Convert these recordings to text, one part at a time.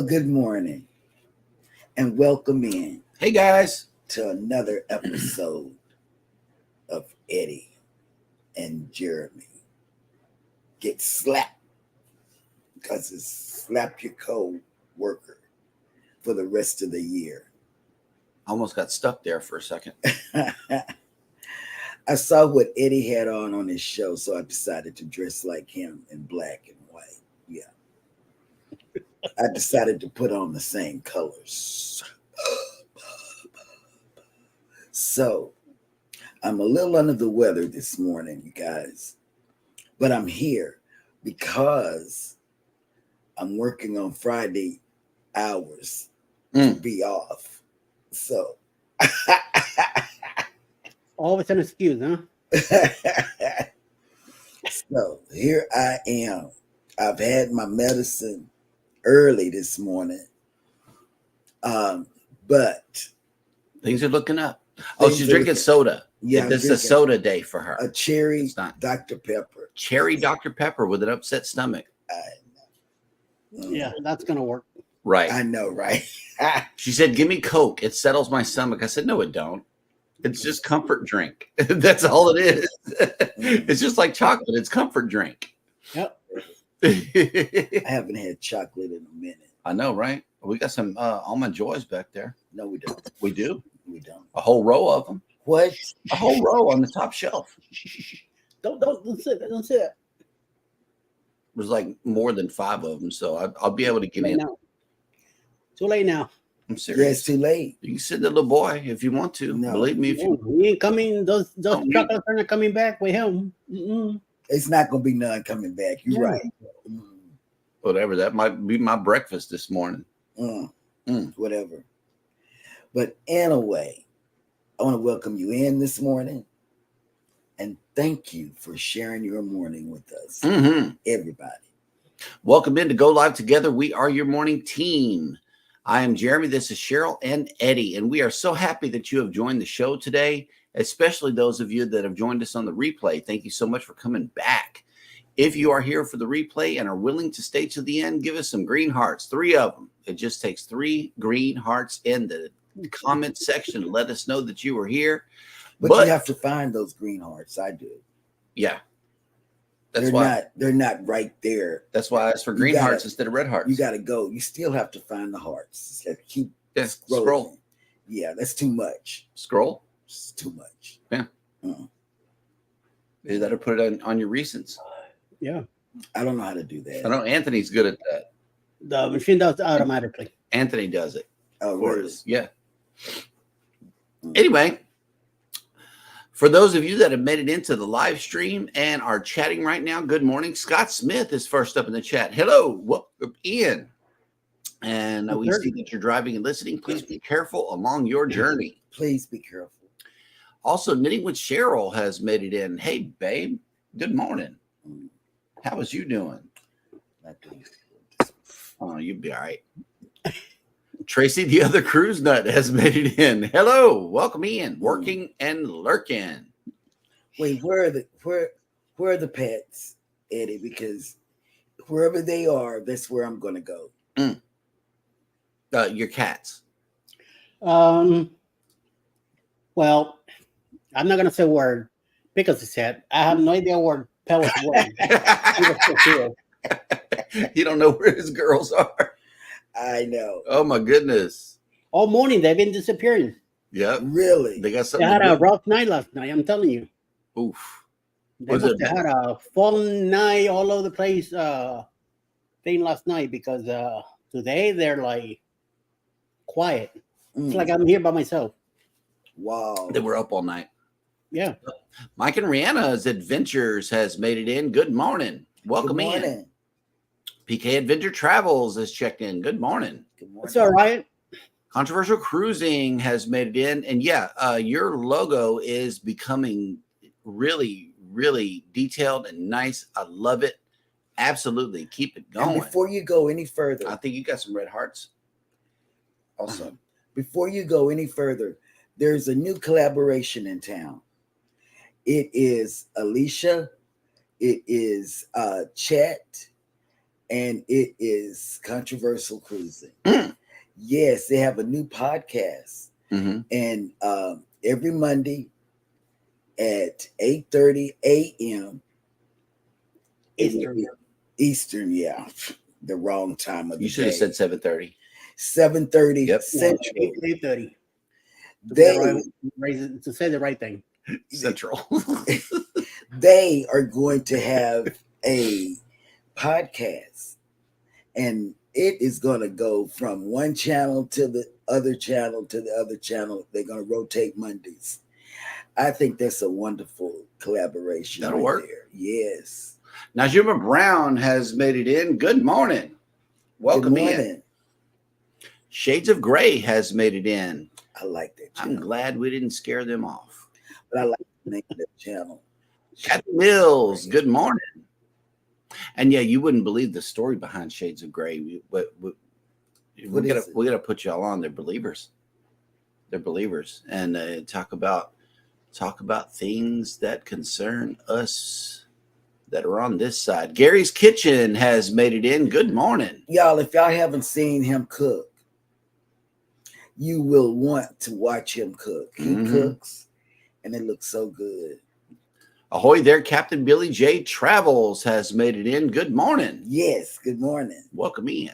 Well, good morning and welcome in Hey guys. to another episode of Eddie and Jeremy Get Slapped because it's slap your co-worker for the rest of the year. Almost got stuck there for a second. I saw what Eddie had on his show, so I decided to dress like him in black and white. Yeah. I decided to put on the same colors. So I'm a little under the weather this morning, you guys, but I'm here because I'm working on Friday hours to be off. So always an excuse, huh? So here I am. I've had my medicine early this morning, but things are looking up. Oh, she's drinking soda. Yeah, this is a soda day for her. A cherry Dr. Pepper. Cherry Dr. Pepper with an upset stomach. Yeah, that's gonna work. Right. I know, right? She said, "Give me Coke. It settles my stomach." I said, "No, it don't. It's just comfort drink. That's all it is. It's just like chocolate. It's comfort drink." Yep. I haven't had chocolate in a minute. I know, right? We got some Almond Joys back there. No, we don't. We do. We don't. A whole row of them. What? A whole row on the top shelf. Don't say that. Don't say that. There's like more than 5 of them, so I'll be able to get in. Now. Too late now. I'm serious. Yeah, it's too late. You can send the little boy if you want to. No. Believe me, if you. He ain't coming. Those chocolates are not coming back with him. Mm-mm. It's not going to be none coming back. You're right. Whatever. That might be my breakfast this morning. Whatever. But anyway, I want to welcome you in this morning. And thank you for sharing your morning with us. Everybody. Welcome in to Go Live Together. We are your morning team. I am Jeremy. This is Cheryl and Eddie. And we are so happy that you have joined the show today, especially those of you that have joined us on the replay. Thank you so much for coming back. If you are here for the replay and are willing to stay to the end, give us some green hearts, 3 of them. It just takes 3 green hearts in the comment section to let us know that you were here. But you have to find those green hearts. I do. Yeah. They're not right there. That's why I asked for green hearts instead of red hearts. You got to go. You still have to find the hearts. You have to keep scrolling. Scroll. Yeah, that's too much. Scroll? It's too much. Yeah. You got to put it on your recents. Yeah. I don't know how to do that. I know Anthony's good at that. The machine does it automatically. Anthony does it. Oh, really? Yeah. Anyway, for those of you that have made it into the live stream and are chatting right now, good morning. Scott Smith is first up in the chat. Hello, welcome in. And we see that you're driving and listening. Please be careful along your journey. Please be careful. Also, Knitting with Cheryl has made it in. Hey, babe. Good morning. How is you doing? Oh, you'll be all right. Tracy, the other cruise nut, has made it in. Hello, welcome in. Working and lurking. Wait, where are the pets, Eddie? Because wherever they are, that's where I'm going to go. Your cats. Well, I'm not gonna say where Pickles is at. I have no idea where Pell was going. You don't know where his girls are. I know. Oh my goodness. All morning they've been disappearing. Yeah. Really? They got something. They had a rough night last night, I'm telling you. Oof. They had a fun night all over the place thing last night because today they're like quiet. It's like I'm here by myself. Wow. They were up all night. Yeah. Mike and Rihanna's Adventures has made it in. Good morning. Welcome in. PK Adventure Travels has checked in. Good morning. Good morning. It's all right. Controversial Cruising has made it in. And yeah, your logo is becoming really, really detailed and nice. I love it. Absolutely. Keep it going. And before you go any further, I think you got some red hearts. Also, before you go any further, there's a new collaboration in town. It is Alicia, it is Chet, and it is Controversial Cruising. Mm. Yes, they have a new podcast, Mm-hmm. and every Monday at 8:30 a.m. Eastern, yeah, the wrong time of the You should have day. said 7:30. 7:30 Yep. Central. 8:30. They To say the right thing. Central. they are going to have a podcast, and it is going to go from one channel to the other channel to the other channel. They're going to rotate Mondays. I think that's a wonderful collaboration. That'll work. There. Yes. Najuma Brown has made it in. Good morning. Welcome Good morning. in. Shades of Gray has made it in. I like that I'm channel. glad we didn't scare them off. But I like the name of that channel. Kathy Mills, good morning. And yeah, you wouldn't believe the story behind Shades of Gray. We gotta put y'all on. They're believers. They're believers, and talk about things that concern us that are on this side. Gary's Kitchen has made it in. Good morning, Y'all. If y'all haven't seen him cook, you will want to watch him cook. He cooks, and it looks so good. Ahoy there, Captain Billy J. Travels has made it in. Good morning. Yes, good morning. Welcome in.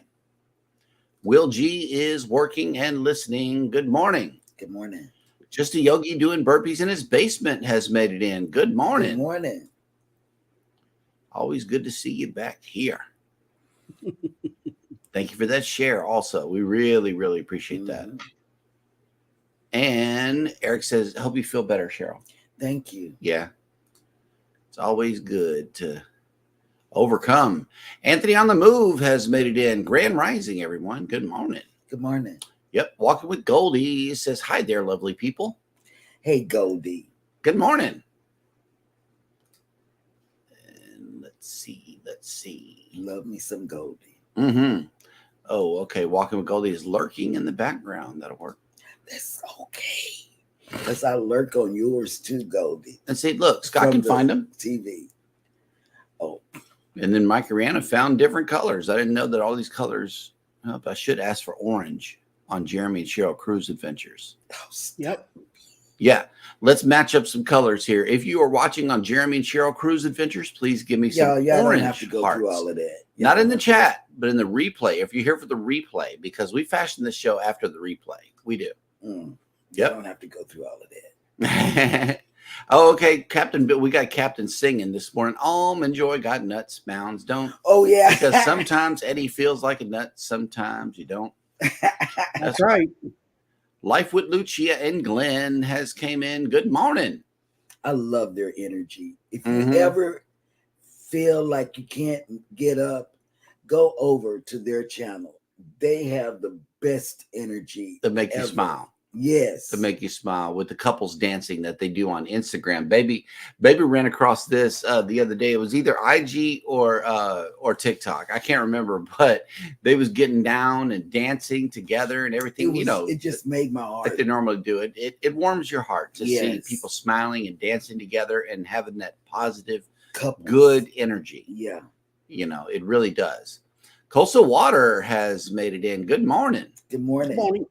Will G is working and listening. Good morning. Good morning. Just a yogi doing burpees in his basement has made it in. Good morning. Good morning. Always good to see you back here. Thank you for that share also. We really, really appreciate that. And Eric says, I hope you feel better, Cheryl. Thank you. Yeah. It's always good to overcome. Anthony on the Move has made it in. Grand Rising, everyone. Good morning. Good morning. Yep. Walking with Goldie says, hi there, lovely people. Hey, Goldie. Good morning. And let's see. Love me some Goldie. Oh, okay. Walking with Goldie is lurking in the background. That'll work. That's okay. Because I lurk on yours too, Goldie. And see, look, Scott can find them. TV. Oh. And then Mike Ariana found different colors. I didn't know that all these colors. I should ask for orange on Jeremy and Sheryl Cruise Adventures. Yep. Yeah. Let's match up some colors here. If you are watching on Jeremy and Sheryl Cruise Adventures, please give me some orange don't have to go hearts. through all of that. Not in the chat, but in the replay. If you're here for the replay, because we fashioned this show after the replay. We do. Yep. I don't have to go through all of that. Oh, okay. Captain, we got Captain singing this morning. Almond Joy got nuts, mounds don't. Oh, yeah. Because sometimes Eddie feels like a nut. Sometimes you don't. That's right. Life with Lucia and Glenn has came in. Good morning. I love their energy. If you ever feel like you can't get up, go over to their channel. They have the best energy To make ever. you smile. Yes. To make you smile with the couples dancing that they do on Instagram. Baby ran across this the other day. It was either IG or TikTok. I can't remember, but they was getting down and dancing together and everything. It just made my heart. Like they normally do. It warms your heart to see Yes. people smiling and dancing together and having that positive, Couples. good energy. Yeah. It really does. Coastal Water has made it in. Good morning. Good morning. Good morning.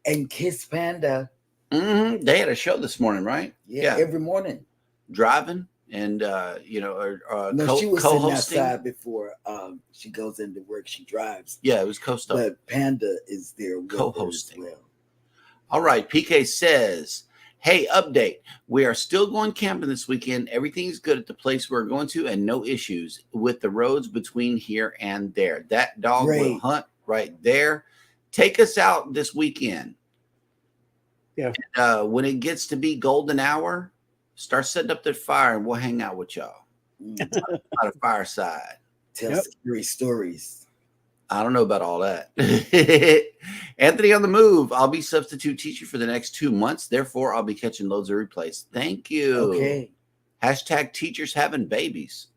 And Kiss Panda. They had a show this morning, right? Yeah. Every morning. Driving and No, she was sitting co-hosting. outside before she goes into work. She drives. Yeah, it was co-hosting. But Panda is there with Co-hosting. her as well. All right. PK says, hey, update. We are still going camping this weekend. Everything is good at the place we're going to and no issues with the roads between here and there. That dog will hunt right there. Take us out this weekend. Yeah. And, when it gets to be golden hour, start setting up the fire and we'll hang out with y'all. Out of fireside. Tell scary stories. I don't know about all that. Anthony on the Move. I'll be substitute teacher for the next 2 months. Therefore, I'll be catching loads of replays. Thank you. Okay. Hashtag teachers having babies.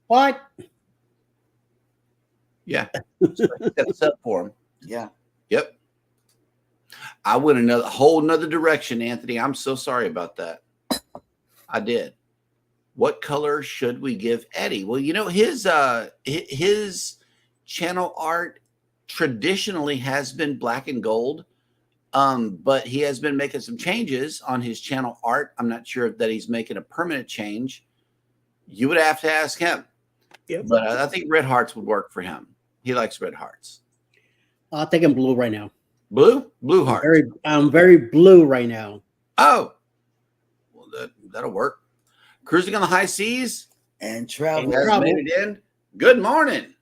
What? Yeah. That's up for them. Yeah. Yep. I went a whole nother direction, Anthony. I'm so sorry about that. I did. What color should we give Eddie? Well, you know, his channel art traditionally has been black and gold. But he has been making some changes on his channel art. I'm not sure that he's making a permanent change. You would have to ask him. Yep. But I think red hearts would work for him. He likes red hearts. I'll take him blue right now. Blue? Blue heart. I'm very blue right now. Oh. Well, that'll work. Cruising on the high seas. And travel. Has made it in. Good morning.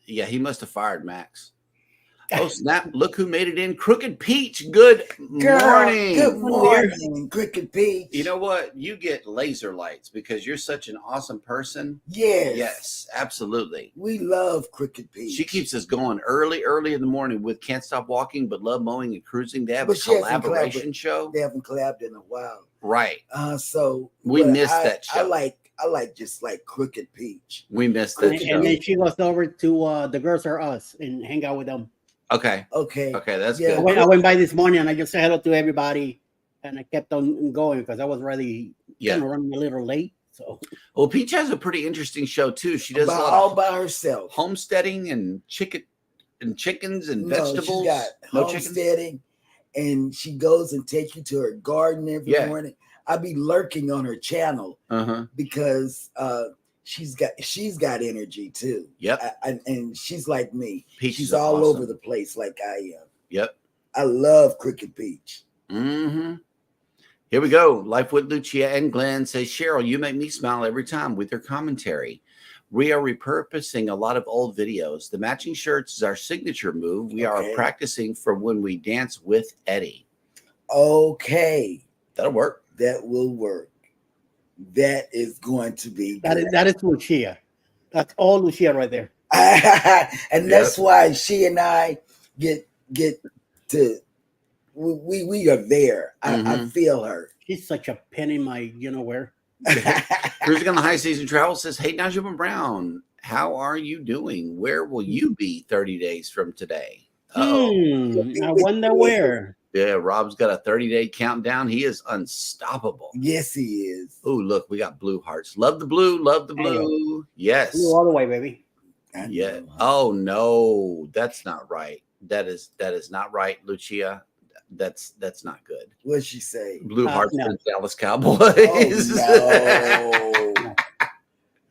Yeah, he must have fired Max. Oh, snap. Look who made it in. Crooked Peach. Good morning. Good morning, Crooked Peach. You know what? You get laser lights because you're such an awesome person. Yes. Yes, absolutely. We love Crooked Peach. She keeps us going early in the morning with Can't Stop Walking, but Love Mowing and Cruising. They have a collaboration show. They haven't collabed in a while. Right. So we missed that show. I like just like Crooked Peach. We missed that show. And then she goes over to The Girls Are Us and hang out with them. Okay. That's good. I went by this morning and I just said hello to everybody, and I kept on going because I was really kind of running a little late. So, well, Peach has a pretty interesting show too. She does all by herself, homesteading and chickens and vegetables. She got homesteading, and she goes and takes you to her garden every morning. I be lurking on her channel because she's got energy too. Yep. And she's like me. Peach she's all over the place like I am. Yep. I love Crooked Peach. Mm-hmm. Here we go. Life with Lucia and Glenn says, Cheryl, you make me smile every time with your commentary. We are repurposing a lot of old videos. The matching shirts is our signature move. We are practicing for when we dance with Eddie. Okay. That'll work. That will work. That is going to be that is Lucia. That's all Lucia right there. And that's why she and I get to we are there. I feel her. She's such a pin in my where. Cruising on the High Season Travel says, hey, Najma Brown, how are you doing? Where will you be 30 days from today? I wonder where. Yeah, Rob's got a 30-day countdown. He is unstoppable. Yes, he is. Oh, look, we got blue hearts. Love the blue. Love the blue. Yes. Blue all the way, baby. Yeah. Oh, no, that's not right. That is not right, Lucia. That's not good. What'd she say? Blue hearts for the Dallas Cowboys. Oh,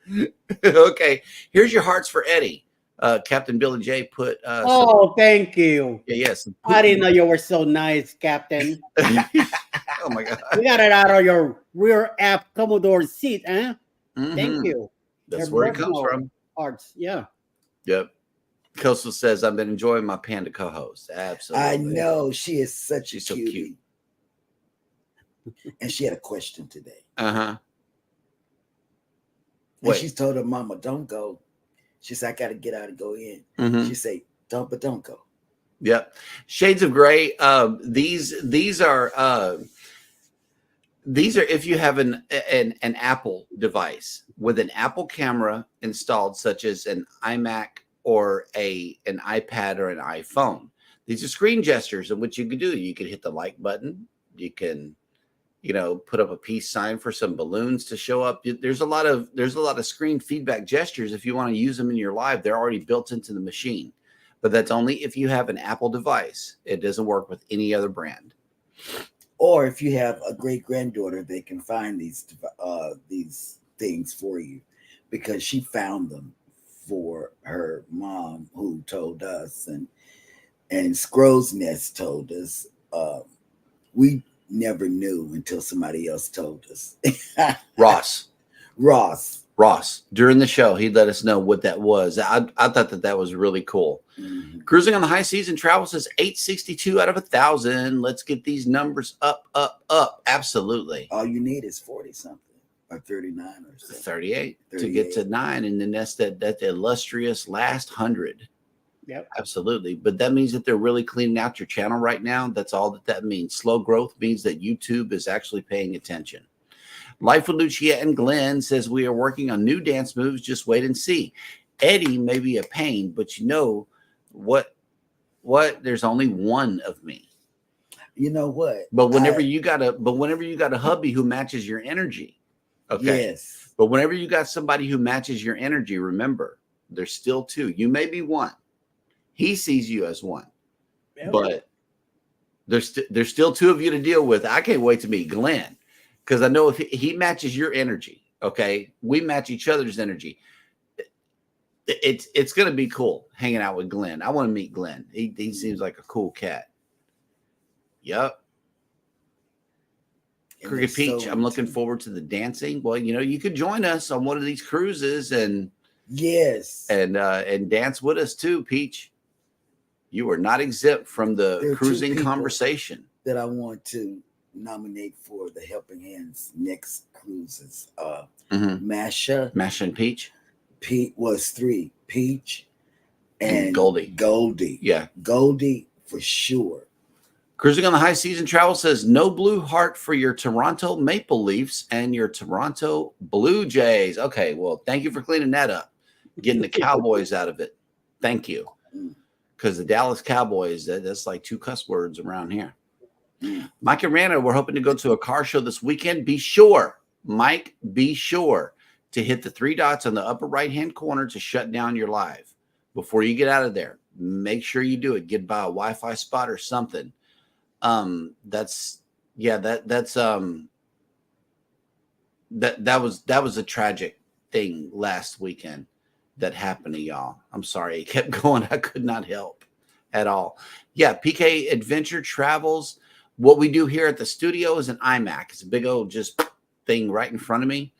no. Okay, here's your hearts for Eddie. Captain Billy J put. Thank you. Yes. I didn't know you were so nice, Captain. Oh my God. You got it out of your rear app Commodore seat, huh? Mm-hmm. Thank you. That's where it comes from. Hearts, yeah. Yep. Coastal says, I've been enjoying my panda co-host. Absolutely. I know. She is such She's a so cutie. And she had a question today. Uh-huh. And she's told her mama, don't go. She said, I got to get out and go in. Mm-hmm. She said, don't go. Yep. Shades of Gray. These are if you have an Apple device with an Apple camera installed, such as an iMac or an iPad or an iPhone. These are screen gestures, and what you can do, you can hit the like button. You can, put up a peace sign for some balloons to show up. There's a lot of screen feedback gestures. If you want to use them in your live, they're already built into the machine. But that's only if you have an Apple device. It doesn't work with any other brand. Or if you have a great granddaughter, they can find these things for you, because she found them for her mom, who told us, and Scrow's Nest told us. We never knew until somebody else told us. Ross. During the show, he let us know what that was. I thought that was really cool. Mm-hmm. Cruising on the High Season Travel says 862 out of 1,000. Let's get these numbers up. Absolutely. All you need is 40 something or 39 or so. 38 to get to 9, and then that's that illustrious last 100. Yep. Absolutely. But that means that they're really cleaning out your channel right now. That's all that means. Slow growth means that YouTube is actually paying attention. Life with Lucia and Glenn says, we are working on new dance moves. Just wait and see. Eddie may be a pain, but you know what? There's only one of me. You know what? But whenever you got a hubby who matches your energy, Okay. Yes. But whenever you got somebody who matches your energy, remember, there's still two. You may be one. He sees you as one. Yeah. But there's still two of you to deal with. I can't wait to meet Glenn, because I know if he matches your energy, okay, we match each other's energy. It's going to be cool hanging out with Glenn. I want to meet Glenn. He seems like a cool cat. Yep. Cricket Peach, I'm looking forward to the dancing. Well, you could join us on one of these cruises and yes, and dance with us too, Peach. You are not exempt from the cruising conversation that I want to nominate for the Helping Hands next cruises. Masha and Peach. Pete was 3. Peach and Goldie. Yeah. Goldie for sure. Cruising on the High Season Travel says no blue heart for your Toronto Maple Leafs and your Toronto Blue Jays. Okay, well, thank you for cleaning that up, getting the Cowboys out of it. Thank you. Because the Dallas Cowboys, that's like 2 cuss words around here. Mike and Rana, we're hoping to go to a car show this weekend. Be sure to hit the 3 dots on the upper right-hand corner to shut down your live. Before you get out of there, make sure you do it. Get by a Wi-Fi spot or something. That was a tragic thing last weekend that happened to y'all. I'm sorry. It kept going. I could not help at all. Yeah. PK Adventure Travels. What we do here at the studio is an iMac. It's a big old just thing right in front of me.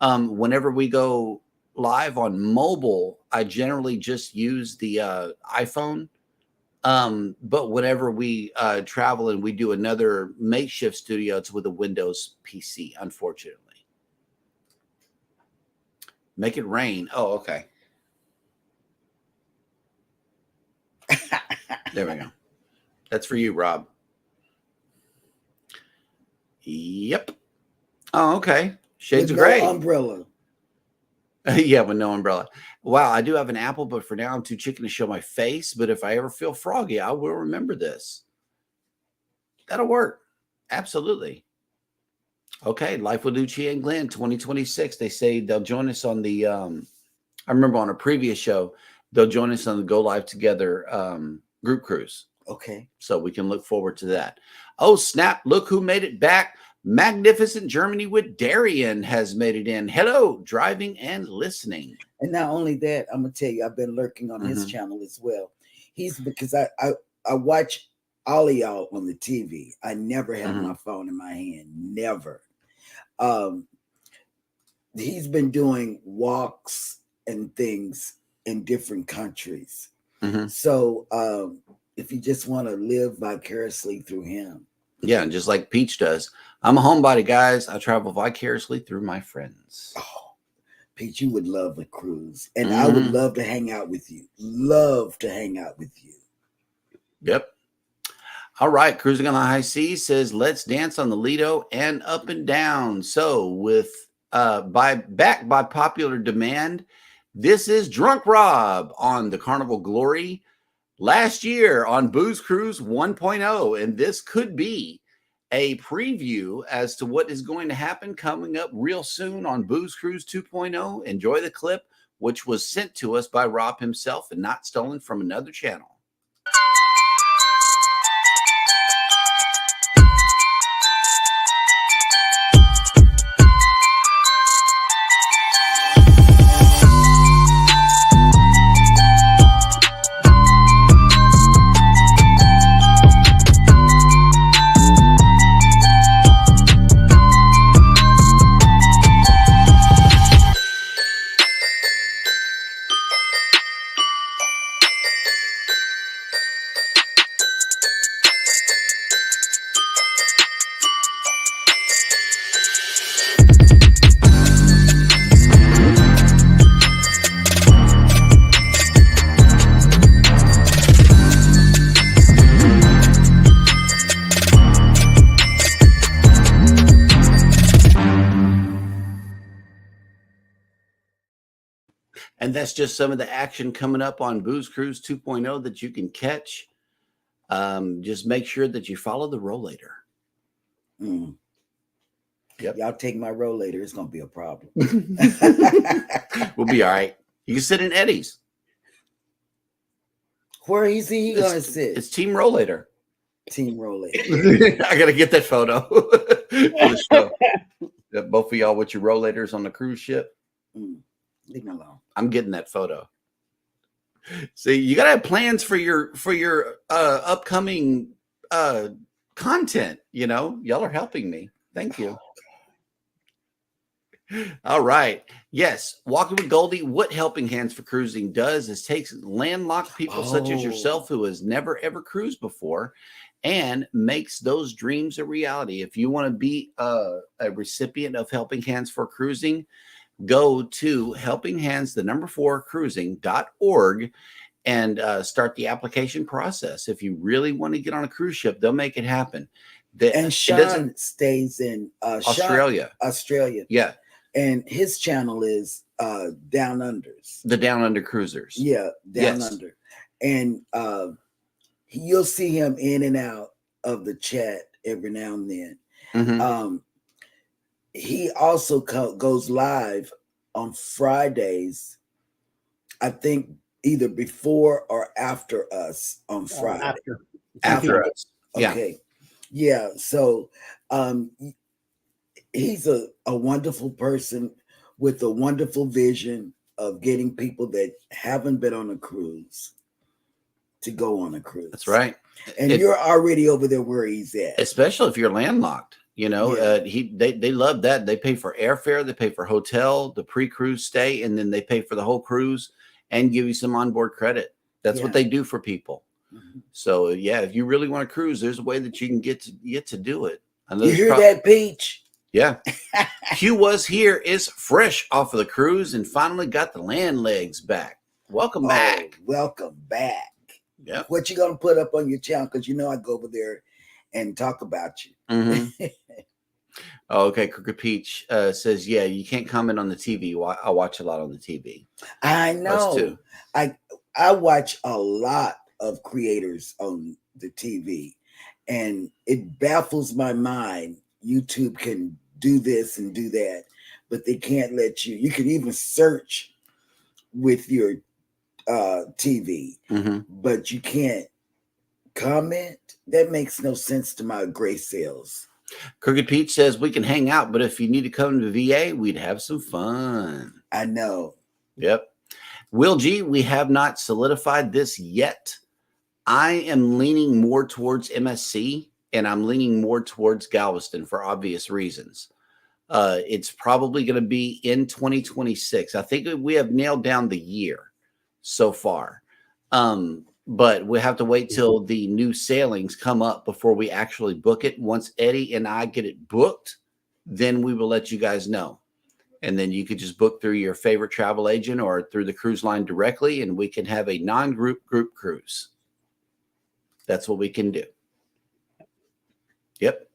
Whenever we go live on mobile, I generally just use the iPhone. But whenever we travel and we do another makeshift studio, it's with a Windows PC, unfortunately. Make it rain. Oh, okay. There we go. That's for you, Rob. Yep. Oh, okay. Shades of gray. No umbrella. Yeah, with no umbrella. Wow, I do have an apple, but for now I'm too chicken to show my face. But if I ever feel froggy, I will remember this. That'll work. Absolutely. Okay, Life with Uchi and Glenn 2026. They say they'll join us on the I remember on a previous show, they'll join us on the Go Live Together group cruise. Okay. So we can look forward to that. Oh, snap. Look who made it back. Magnificent Germany with Darian has made it in. Hello, driving and listening. And not only that, I'm gonna tell you, I've been lurking on his channel as well. Because I watch all of y'all on the TV. I never have my phone in my hand. Never. He's been doing walks and things in different countries. So if you just want to live vicariously through him. Yeah, and just like Peach does. I'm a homebody, guys. I travel vicariously through my friends. Oh, Peach, you would love a cruise. And I would love to hang out with you. Love to hang out with you. Yep. All right. Cruising on the High Seas says, let's dance on the Lido and up and down. So with back by popular demand, this is Drunk Rob on the Carnival Glory last year on Booze Cruise 1.0. And this could be a preview as to what is going to happen coming up real soon on Booze Cruise 2.0. Enjoy the clip, which was sent to us by Rob himself and not stolen from another channel. And that's just some of the action coming up on Booze Cruise 2.0 that you can catch. Just make sure that you follow the rollator. Yep. Y'all take my rollator, it's gonna be a problem. We'll be all right. You can sit in Eddie's. Where is he gonna sit? It's Team Rollator. Team rollator. I gotta get that photo for the show. Both of y'all with your rollators on the cruise ship. Leave me alone. I'm getting that photo. See, you gotta have plans for your upcoming content. You know, y'all are helping me. Thank you. All right. Yes. Walking with Goldie, what Helping Hands for Cruising does is takes landlocked people such as yourself who has never ever cruised before and makes those dreams a reality. If you want to be a recipient of Helping Hands for Cruising, go to helpinghands4cruising.org and start the application process. If you really want to get on a cruise ship, they'll make it happen. And Sean stays in Australia. Australia. Yeah. And his channel is Down Unders. The Down Under Cruisers. Yeah, Down Under. And you'll see him in and out of the chat every now and then. Mm-hmm. He also goes live on Fridays, I think either before or after us on Friday. After us. Okay. Yeah. So he's a wonderful person with a wonderful vision of getting people that haven't been on a cruise to go on a cruise. That's right. And you're already over there where he's at. Especially if you're landlocked. You know, they love that. They pay for airfare, they pay for hotel, the pre-cruise stay, and then they pay for the whole cruise and give you some onboard credit. That's what they do for people. Mm-hmm. So yeah, if you really want to cruise, there's a way that you can get to do it. You hear that, Peach? Yeah. Hugh was here, is fresh off of the cruise and finally got the land legs back. Welcome back. Welcome back. Yeah. What you gonna put up on your channel? Because you know I go over there and talk about you. Mm-hmm. Okay, Crooked Peach says, yeah, you can't comment on the TV. I watch a lot on the TV. I know. Us too. I watch a lot of creators on the TV, and it baffles my mind. YouTube can do this and do that, but they can't let you. You can even search with your TV, but you can't comment. That makes no sense to my gray cells. Crooked Pete says we can hang out, but if you need to come to VA, we'd have some fun. I know. Yep. Will G, we have not solidified this yet. I am leaning more towards MSC, and I'm leaning more towards Galveston for obvious reasons. It's probably going to be in 2026. I think we have nailed down the year so far. But we have to wait till the new sailings come up before we actually book it. Once Eddie and I get it booked, then we will let you guys know. And then you could just book through your favorite travel agent or through the cruise line directly, and we can have a non-group group cruise. That's what we can do. Yep.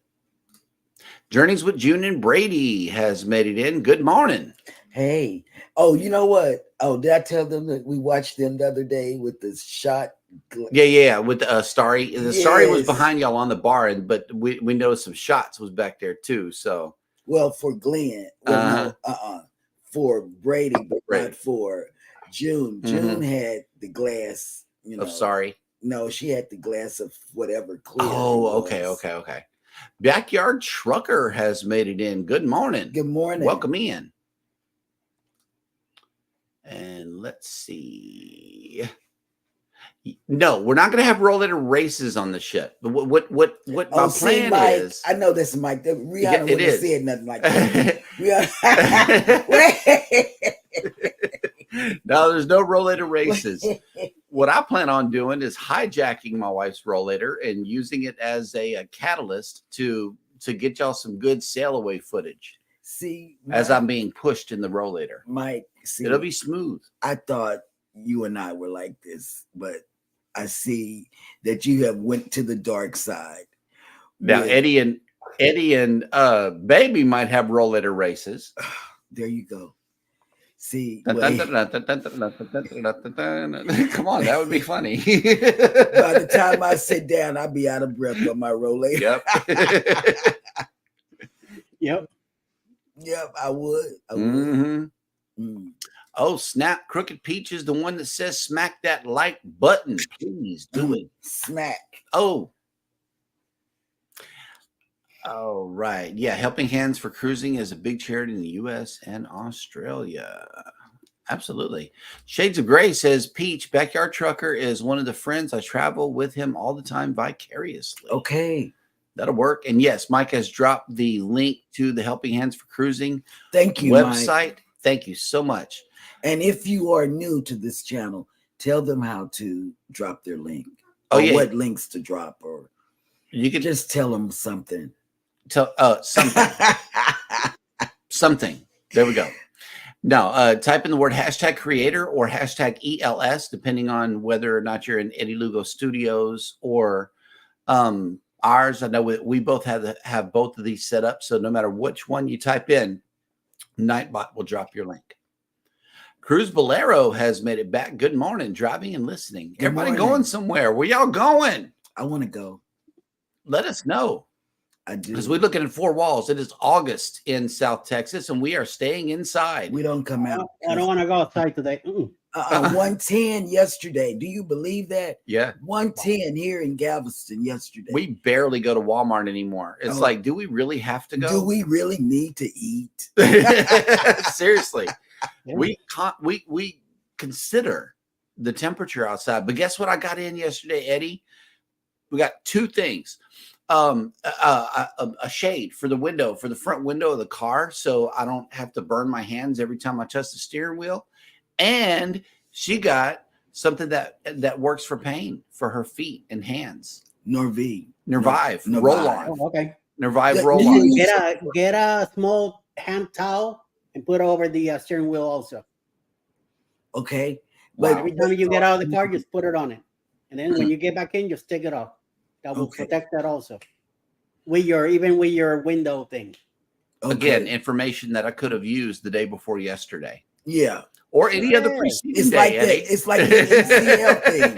Journeys with June and Brady has made it in. Good morning. Hey. Oh, you know what? Oh, did I tell them that we watched them the other day with the shot? Yeah. With the Starry. The Starry was behind y'all on the bar, but we noticed some shots was back there too. So. Well, for Glenn. For Brady, but not for June. June had the glass, of Sorry. No, she had the glass of whatever clear. Oh, okay. Backyard Trucker has made it in. Good morning. Good morning. Welcome in. And let's see. No, we're not going to have rollator races on the ship. But what my plan Mike, is? I know this, Mike. Rihanna wouldn't have said nothing like that. No, there's no rollator races. What I plan on doing is hijacking my wife's rollator and using it as a catalyst to get y'all some good sail away footage. See, as I'm being pushed in the rollator, Mike. See, it'll be smooth. I thought you and I were like this, but I see that you have went to the dark side. Now, Eddie and Baby might have rollator races. There you go. See, come on, that would be funny. By the time I sit down, I'll be out of breath on my rollator. Yep. Yep. Yeah, I would. Mm-hmm. Mm. Oh, snap. Crooked Peach is the one that says smack that like button. Please do it. Smack. Oh, right. Yeah. Helping Hands for Cruising is a big charity in the U.S. and Australia. Absolutely. Shades of Gray says Peach, Backyard Trucker, is one of the friends. I travel with him all the time vicariously. Okay. That'll work. And yes, Mike has dropped the link to the Helping Hands for Cruising Thank you, website. Mike. Thank you so much. And if you are new to this channel, tell them how to drop their link. Oh, or yeah. what links to drop, or You can just tell them something. Tell something. Something. There we go. Now, type in the word hashtag creator or hashtag ELS, depending on whether or not you're in Eddie Lugo Studios or ours. I know we both have both of these set up. So no matter which one you type in, Nightbot will drop your link. Cruise Bolero has made it back. Good morning, driving and listening. Good Everybody morning. going somewhere? Where y'all going? I want to go. Let us know. I do. Because we're looking at 4 walls. It is August in South Texas, and we are staying inside. We don't come out. I don't want to go outside today. 110 yesterday. Do you believe that? Yeah. 110 here in Galveston yesterday. We barely go to Walmart anymore. It's like, do we really have to go? Do we really need to eat? Seriously. Yeah. We consider the temperature outside. But guess what I got in yesterday, Eddie? We got 2 things. A shade for the window, for the front window of the car, so I don't have to burn my hands every time I touch the steering wheel. And she got something that works for pain for her feet and hands. Nervive Roll on. Oh, okay. Nervive roll on. Get a small hand towel and put it over the steering wheel also. Okay. Wow. Every time you get out of the car, just put it on it. And then when you get back in, just take it off. That will protect that also. With your window thing. Okay. Again, information that I could have used the day before yesterday. Yeah. Or any other preceding It's day, like Eddie. that. It's like the ACL thing.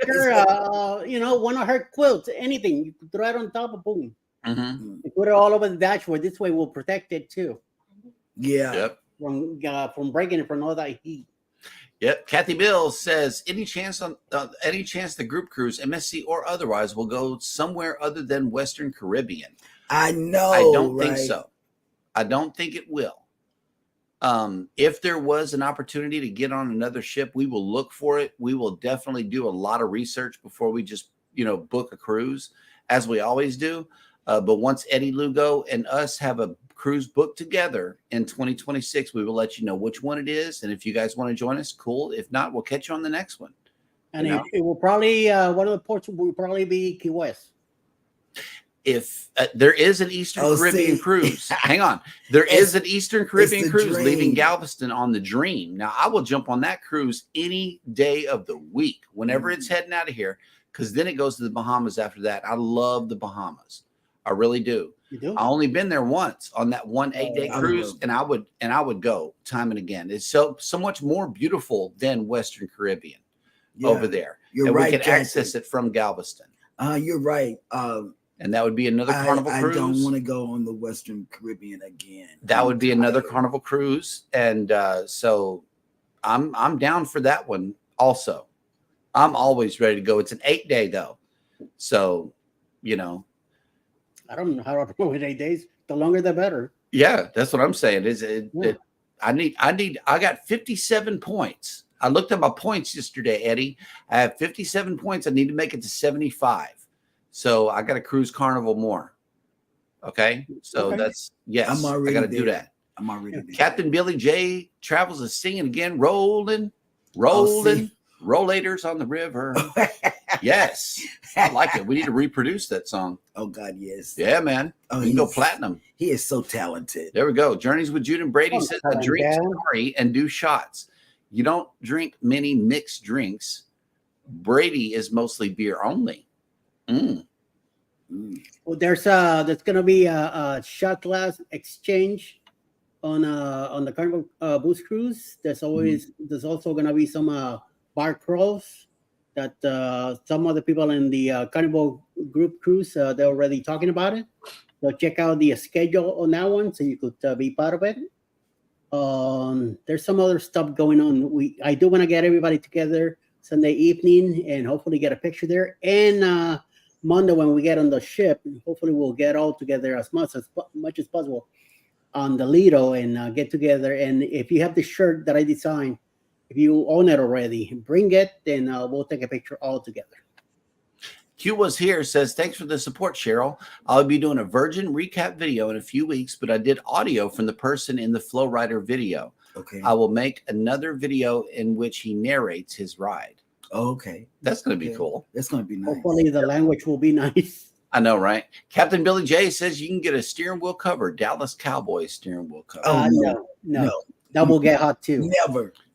Sure, one of her quilts, anything. You put it right on top of boom. Mm-hmm. You put it all over the dashboard. This way we'll protect it too. Yeah. Yep. From breaking it from all that heat. Yep. Kathy Bills says, any chance the group cruise, MSC or otherwise, will go somewhere other than Western Caribbean? I know. I don't think so. I don't think it will. If there was an opportunity to get on another ship, we will look for it. We will definitely do a lot of research before we just, book a cruise, as we always do. But once Eddie Lugo and us have a cruise booked together in 2026, we will let you know which one it is. And if you guys want to join us, cool. If not, we'll catch you on the next one. And it will probably, one of the ports will probably be Key West. If there is an Eastern Caribbean cruise, hang on. There is an Eastern Caribbean cruise leaving Galveston on the Dream. Now, I will jump on that cruise any day of the week, whenever it's heading out of here, because then it goes to the Bahamas after that. I love the Bahamas. I really do. You do? I only been there once on that one 8-day cruise, and I would go time and again. It's so much more beautiful than Western Caribbean over there. You're right. We can access it from Galveston. You're right. And that would be another Carnival cruise. I don't want to go on the Western Caribbean again. That would be another Carnival cruise, and so I'm down for that one also. I'm always ready to go. It's an 8-day though, so I don't know how to go with 8 days. The longer, the better. Yeah, that's what I'm saying. I got 57 points. I looked at my points yesterday, Eddie. I have 57 points. I need to make it to 75. So I got to cruise Carnival more. Okay. So that's, yes, I'm already I got to do that. I'm already there. Captain Billy J Travels is singing again. Rolling, rollators on the river. Yes. I like it. We need to reproduce that song. Oh God, yes. Yeah, man. We can go platinum. He is so talented. There we go. Journeys with Jude and Brady says, I drink Sorry and do shots. You don't drink many mixed drinks. Brady is mostly beer only. Well, there's gonna be a shot glass exchange on the Carnival booze cruise. There's also gonna be some bar crawls that some of the people in the Carnival group cruise they're already talking about it. So check out the schedule on that one so you could be part of it. There's some other stuff going on. I do want to get everybody together Sunday evening and hopefully get a picture there. And Monday when we get on the ship, hopefully we'll get all together as much as possible on the Lido and get together. And if you have the shirt that I designed, if you own it already, bring it, then we'll take a picture all together. Q was here, says, thanks for the support, Cheryl. I'll be doing a Virgin recap video in a few weeks, but I did audio from the person in the Flow Rider video. Okay. I will make another video in which he narrates his ride. Oh, okay. That's going to be cool. That's going to be nice. Hopefully the language will be nice. I know, right? Captain Billy J says you can get a steering wheel cover, Dallas Cowboys steering wheel cover. No. That will get hot too.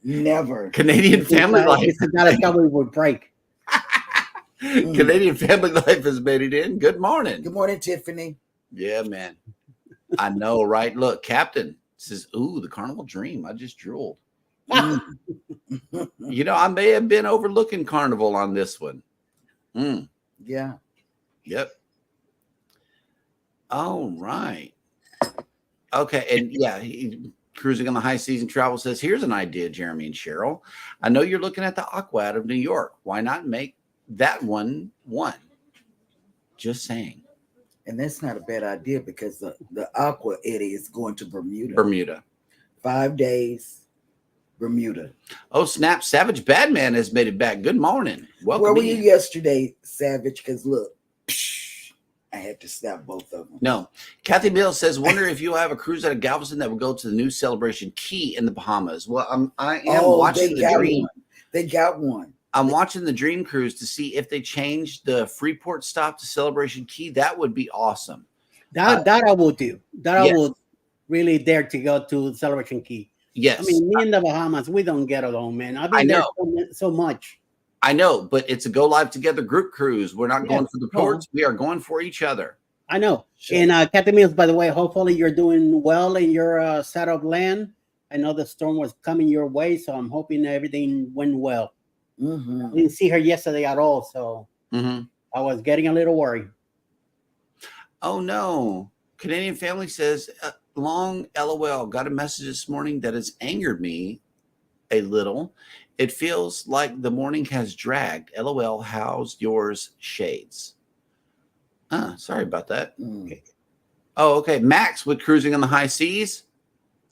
Never. Canadian Family Life. It's not a cover would break. Canadian Family Life has made it in. Good morning. Good morning, Tiffany. Yeah, man. I know, right? Look, Captain says, ooh, the Carnival Dream. I just drooled. You know, I may have been overlooking Carnival on this one. Yeah. Yep. All right. Okay. And yeah, Cruising on the High Season Travel says, here's an idea, Jeremy and Cheryl. I know you're looking at the Aqua out of New York. Why not make that one? Just saying. And that's not a bad idea because the Aqua Eddie is going to Bermuda. 5 days, Bermuda. Oh, snap. Savage Badman has made it back. Good morning. Welcome. Where were you yesterday, Savage? Because look, I had to stop both of them. No. Kathy Mills says, wonder if you'll have a cruise out of Galveston that will go to the new Celebration Key in the Bahamas. Well, I am watching the Dream. They got one. I'm watching the Dream Cruise to see if they change the Freeport stop to Celebration Key. That would be awesome. That I will do. I would really dare to go to Celebration Key. Yes. I mean, me and the Bahamas, we don't get along, man. I've been there so much. I know, but it's a Go Live Together group cruise. We're not going for the ports. We are going for each other. I know. Sure. And Captain Mills, by the way, hopefully you're doing well in your side of land. I know the storm was coming your way, so I'm hoping everything went well. Mm-hmm. I didn't see her yesterday at all, so I was getting a little worried. Oh, no. Canadian Family says, long LOL. Got a message this morning that has angered me a little. It feels like the morning has dragged. LOL, how's yours, shades? Sorry about that. Okay. Oh, okay. Max with Cruising on the High Seas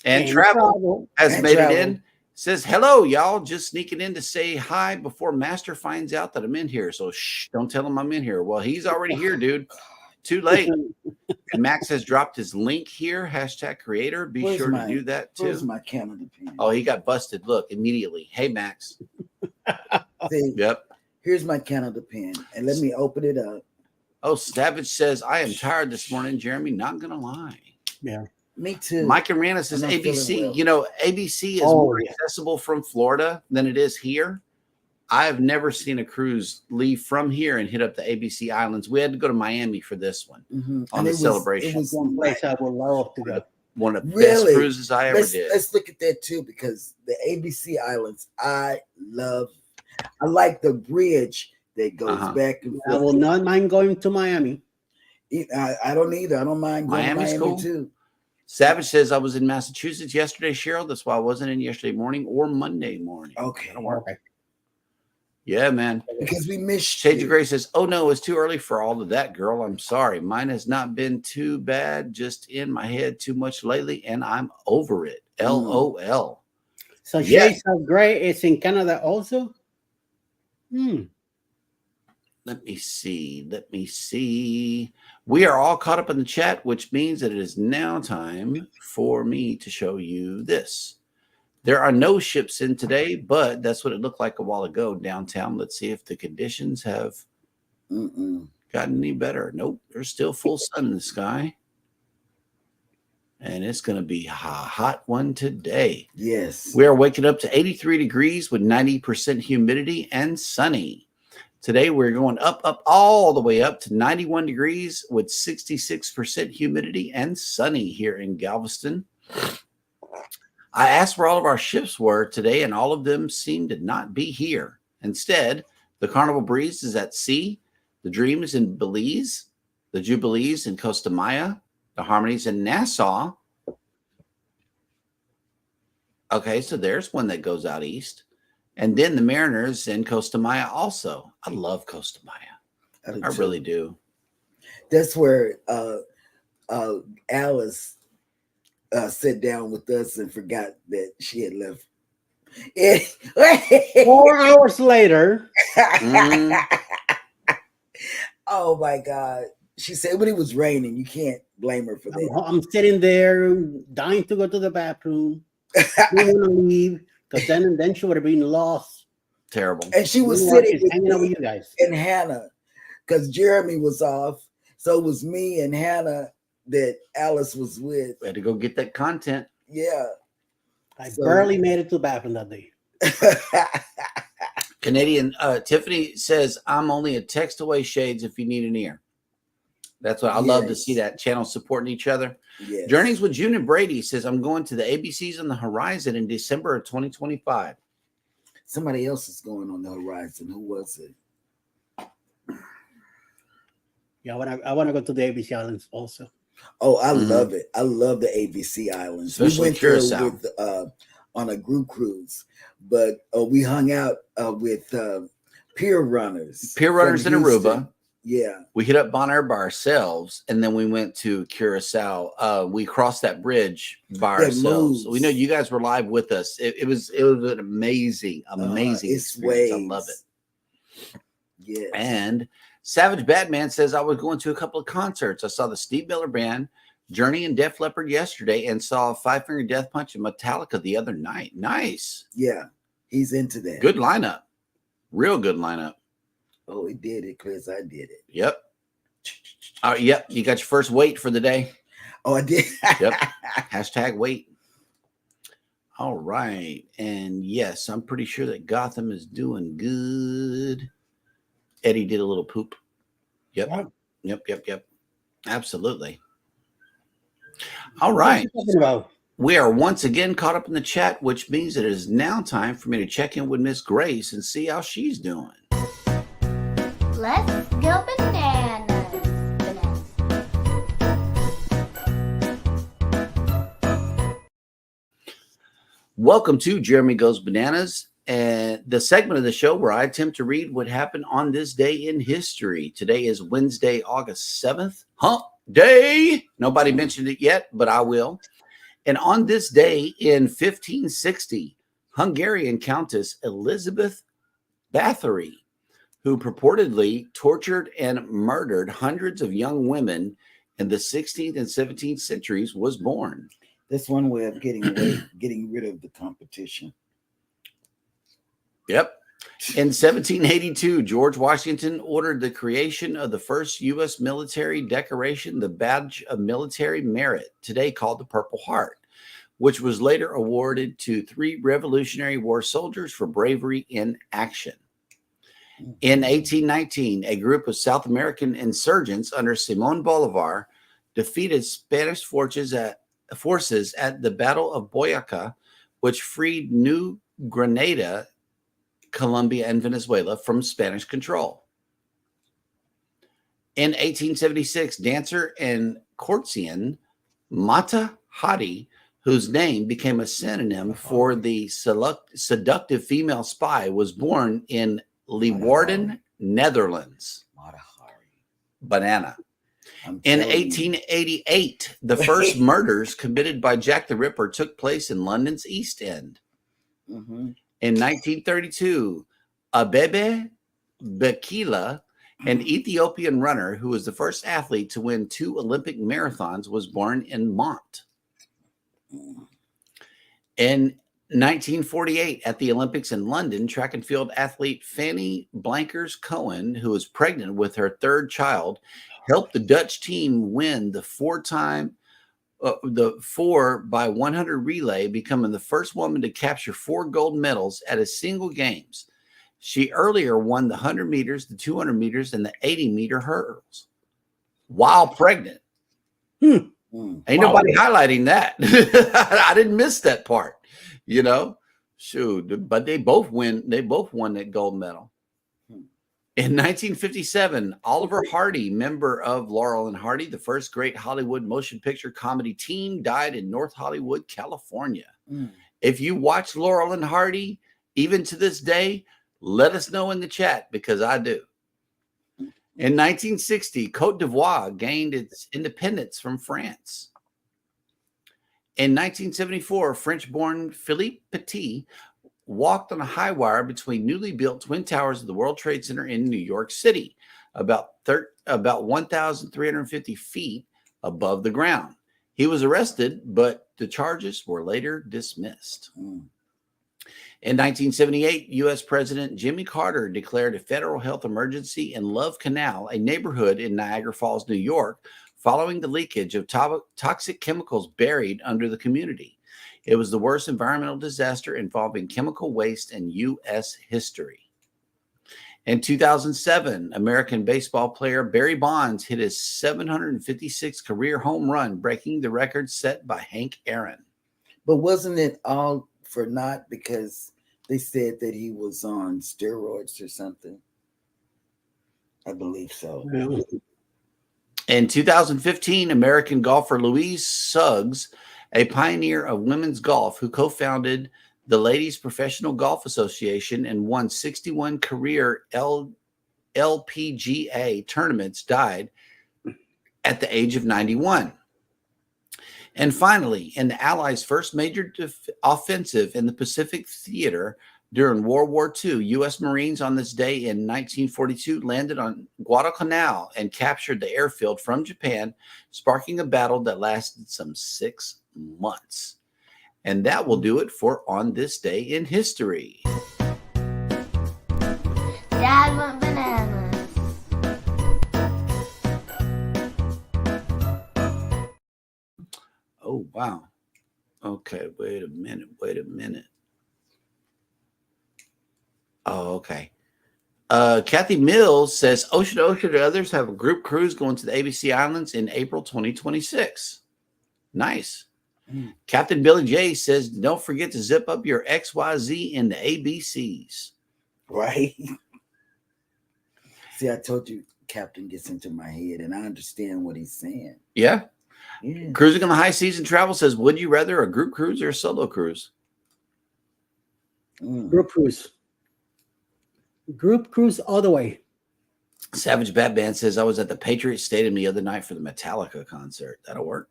and Travel has made it in. Says, hello, y'all. Just sneaking in to say hi before Master finds out that I'm in here. So shh, don't tell him I'm in here. Well, he's already here, dude. Too late. And Max has dropped his link here. #creator. Be sure to do that too. Where's my Canada pen? Oh, he got busted. Look, immediately. Hey, Max. See, yep. Here's my Canada pen. And let me open it up. Oh, Savage says, I am tired this morning, Jeremy. Not going to lie. Yeah. Me too. Mike and Rana says ABC. Well. You know, ABC is more accessible from Florida than it is here. I have never seen a cruise leave from here and hit up the ABC Islands. We had to go to Miami for this one on the Celebration. It was one place I would love to go. One of the best cruises I ever did. Let's look at that too, because the ABC Islands, I like the bridge that goes back and forth. I will not mind going to Miami. I don't either. I don't mind going to Miami cool. too. Savage says, I was in Massachusetts yesterday, Cheryl. That's why I wasn't in yesterday morning or Monday morning. Okay. Yeah, man. Because we missed Shades of Gray says, oh, no, it's too early for all of that, girl. I'm sorry. Mine has not been too bad, just in my head too much lately, and I'm over it. LOL. So Shades of Gray is in Canada also? Let me see. We are all caught up in the chat, which means that it is now time for me to show you this. There are no ships in today, but that's what it looked like a while ago downtown. Let's see if the conditions have gotten any better. Nope, there's still full sun in the sky. And it's going to be a hot one today. Yes. We are waking up to 83 degrees with 90% humidity and sunny. Today, we're going up, all the way up to 91 degrees with 66% humidity and sunny here in Galveston. I asked where all of our ships were today, and all of them seemed to not be here. Instead, the Carnival Breeze is at sea. The Dream is in Belize. The Jubilee's in Costa Maya. The Harmonies in Nassau. Okay, so there's one that goes out east. And then the Mariners in Costa Maya also. I love Costa Maya. I really do. That's where Alice sat down with us and forgot that she had left. 4 hours later. Oh my God. She said when it was raining, you can't blame her for that. I'm sitting there dying to go to the bathroom. I didn't want to leave because then she would have been lost. Terrible. And she was sitting hanging out with you guys. And Hannah, because Jeremy was off. So it was me and Hannah that Alice was with. We had to go get that content. Yeah. I barely made it to the bathroom that day. Canadian Tiffany says, I'm only a text away, Shades, if you need an ear. That's what I love to see, that channel supporting each other. Yes. Journeys with June and Brady says, I'm going to the ABCs on the horizon in December of 2025. Somebody else is going on the horizon. Who was it? Yeah, I want to go to the ABC Islands also. Oh, I love it. I love the ABC Islands. Especially we went Curacao. there with, on a group cruise, but we hung out with pier runners. Pier runners in Aruba. Yeah. We hit up Bonaire by ourselves, and then we went to Curacao. We crossed that bridge by ourselves. We know you guys were live with us. It was an amazing experience. Waves. I love it. Yes. And Savage Batman says, I was going to a couple of concerts. I saw the Steve Miller Band, Journey, and Def Leppard yesterday, and saw Five Finger Death Punch and Metallica the other night. Nice. Yeah, he's into that. Good lineup. Real good lineup. Oh, he did it, Chris. I did it. Yep. Yep. You got your first wait for the day. Oh, I did. Yep. Hashtag wait. All right. And yes, I'm pretty sure that Gotham is doing good. Eddie did a little poop. Yep. Wow. Yep. Absolutely. All right. We are once again caught up in the chat, which means it is now time for me to check in with Miss Grace and see how she's doing. Let's go bananas. Welcome to Jeremy Goes Bananas, and the segment of the show where I attempt to read what happened on this day in history. Today is Wednesday, August 7th, Hump Day. Nobody mentioned it yet, but I will. And on this day in 1560, Hungarian Countess Elizabeth Bathory, who purportedly tortured and murdered hundreds of young women in the 16th and 17th centuries, was born. That's one way of getting rid of the competition. Yep. In 1782, George Washington ordered the creation of the first U.S. military decoration, the Badge of Military Merit, today called the Purple Heart, which was later awarded to 3 Revolutionary War soldiers for bravery in action. In 1819, a group of South American insurgents under Simón Bolívar defeated Spanish forces at the Battle of Boyacá, which freed New Granada, Colombia, and Venezuela from Spanish control. In 1876, dancer and courtesan Mata Hari, whose name became a synonym for the seductive female spy, was born in Leeuwarden, Netherlands. Banana. In 1888, the first murders committed by Jack the Ripper took place in London's East End. Mm-hmm. In 1932, Abebe Bikila, an Ethiopian runner who was the first athlete to win 2 Olympic marathons, was born in Mont. In 1948, at the Olympics in London, track and field athlete Fanny Blankers-Cohen, who was pregnant with her 3rd child, helped the Dutch team win the 4x100 relay, becoming the first woman to capture 4 gold medals at a single games. She earlier won the 100 meters, the 200 meters, and the 80-meter hurdles while pregnant. Ain't nobody highlighting that. I didn't miss that part, Shoot, but they both won that gold medal. In 1957, Oliver Hardy, member of Laurel and Hardy, the first great Hollywood motion picture comedy team, died in North Hollywood, California. If you watch Laurel and Hardy, even to this day, let us know in the chat because I do. In 1960, Côte d'Ivoire gained its independence from France. In 1974, French-born Philippe Petit walked on a high wire between newly built twin towers of the World Trade Center in New York City, about 1,350 feet above the ground. He was arrested, but the charges were later dismissed. In 1978, U.S. President Jimmy Carter declared a federal health emergency in Love Canal, a neighborhood in Niagara Falls, New York, following the leakage of toxic chemicals buried under the community. It was the worst environmental disaster involving chemical waste in U.S. history. In 2007, American baseball player Barry Bonds hit his 756th career home run, breaking the record set by Hank Aaron. But wasn't it all for naught because they said that he was on steroids or something? I believe so. Yeah. In 2015, American golfer Louise Suggs, a pioneer of women's golf who co-founded the Ladies Professional Golf Association and won 61 career LPGA tournaments, died at the age of 91. And finally, in the Allies' first major offensive in the Pacific Theater during World War II, U.S. Marines on this day in 1942 landed on Guadalcanal and captured the airfield from Japan, sparking a battle that lasted some 6 months. And that will do it for On This Day in History. Dad want bananas. Oh, wow. Okay, wait a minute. Oh, okay. Kathy Mills says, Ocean and others have a group cruise going to the ABC Islands in April 2026. Nice. Captain Billy J says, don't forget to zip up your XYZ in the ABCs. Right? See, I told you Captain gets into my head, and I understand what he's saying. Yeah. Yeah. Cruising on the High Season Travel says, would you rather a group cruise or a solo cruise? Group cruise. Group cruise all the way. Savage Batman says, I was at the Patriot Stadium the other night for the Metallica concert. That'll work.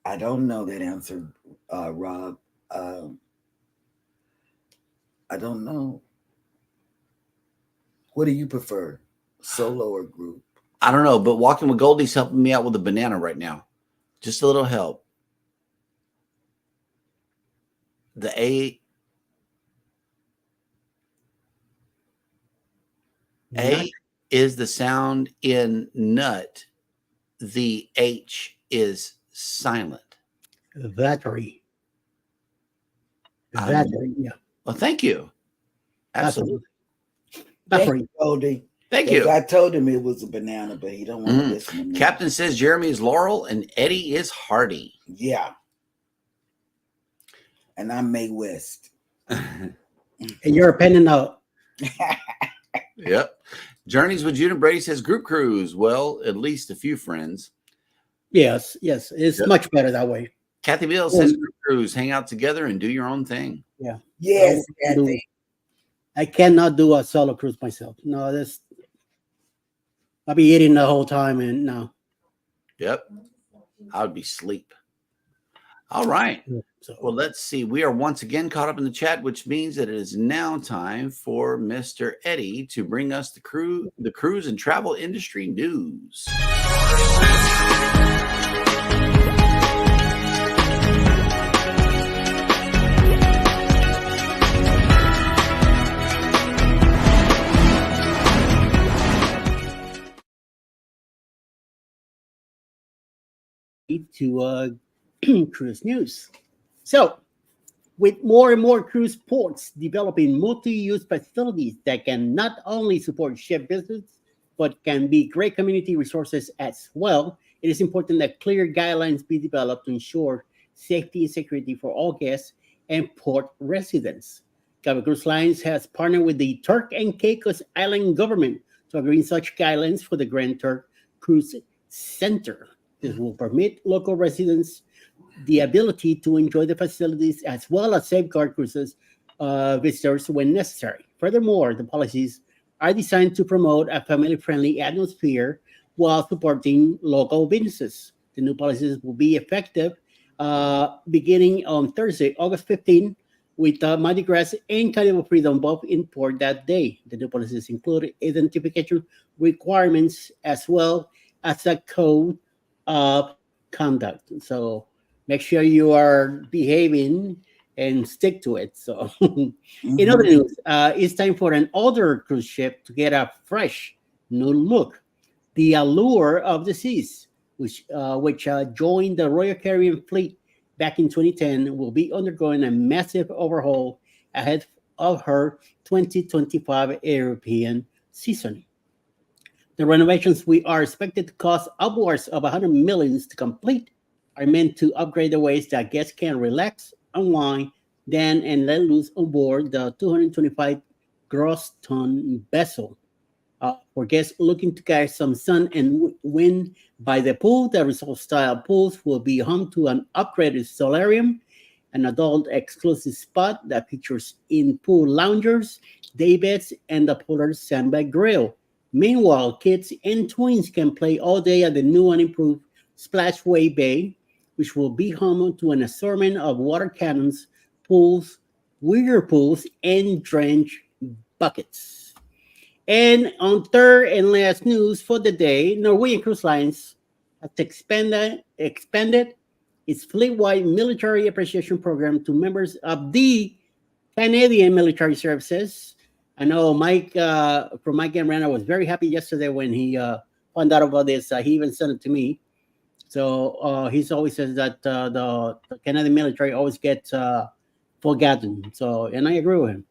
I don't know that answer, Rob. I don't know. What do you prefer, solo or group? I don't know, but Walking with Goldie's helping me out with a banana right now. Just a little help. The A is the sound in nut. The H is silent. Battery. Battery, yeah. Well, thank you. Absolutely. Battery. Goldie. Thank you. I told him it was a banana, but he don't want to listen to me. Captain says Jeremy is Laurel and Eddie is Hardy. Yeah. And I'm Mae West. And you're a pen and out. Yep. Journeys with June and Brady says group cruise. Well, at least a few friends. Yes. It's much better that way. Kathy Mills says group cruise. Hang out together and do your own thing. Yeah. Yes, Kathy. I cannot do a solo cruise myself. No, I'll be eating the whole time and no. Yep. I would be asleep. All right. So, Well, let's see. We are once again caught up in the chat, which means that it is now time for Mr. Eddie to bring us the cruise and travel industry news. to cruise news. So, with more and more cruise ports developing multi-use facilities that can not only support ship business, but can be great community resources as well, it is important that clear guidelines be developed to ensure safety and security for all guests and port residents. Cabo Cruise Lines has partnered with the Turk and Caicos Island government to agree on such guidelines for the Grand Turk Cruise Center. This will permit local residents the ability to enjoy the facilities as well as safeguard cruises visitors when necessary. Furthermore, the policies are designed to promote a family-friendly atmosphere while supporting local businesses. The new policies will be effective beginning on Thursday, August 15, with Mardi Gras and Carnival Freedom both in port that day. The new policies include identification requirements as well as a code of conduct. So make sure you are behaving and stick to it. So, in other news, it's time for an older cruise ship to get a fresh new look. The Allure of the Seas, which joined the Royal Caribbean fleet back in 2010, will be undergoing a massive overhaul ahead of her 2025 European season. The renovations, we are expected to cost upwards of 100 millions to complete, are meant to upgrade the ways that guests can relax, unwind, then and let loose on board the 225 gross ton vessel. For guests looking to catch some sun and wind by the pool, the resort style pools will be home to an upgraded solarium, an adult exclusive spot that features in pool loungers, day beds, and the polar sandbag grill. Meanwhile, kids and twins can play all day at the new and improved Splashway Bay, which will be home to an assortment of water cannons, pools, whirlpools, and drench buckets. And on third and last news for the day, Norwegian Cruise Lines has expanded its fleet-wide military appreciation program to members of the Canadian Military Services. I know Mike from Mike and Rana was very happy yesterday when he found out about this. He even sent it to me. So he's always says that the Canadian military always gets forgotten. So, and I agree with him,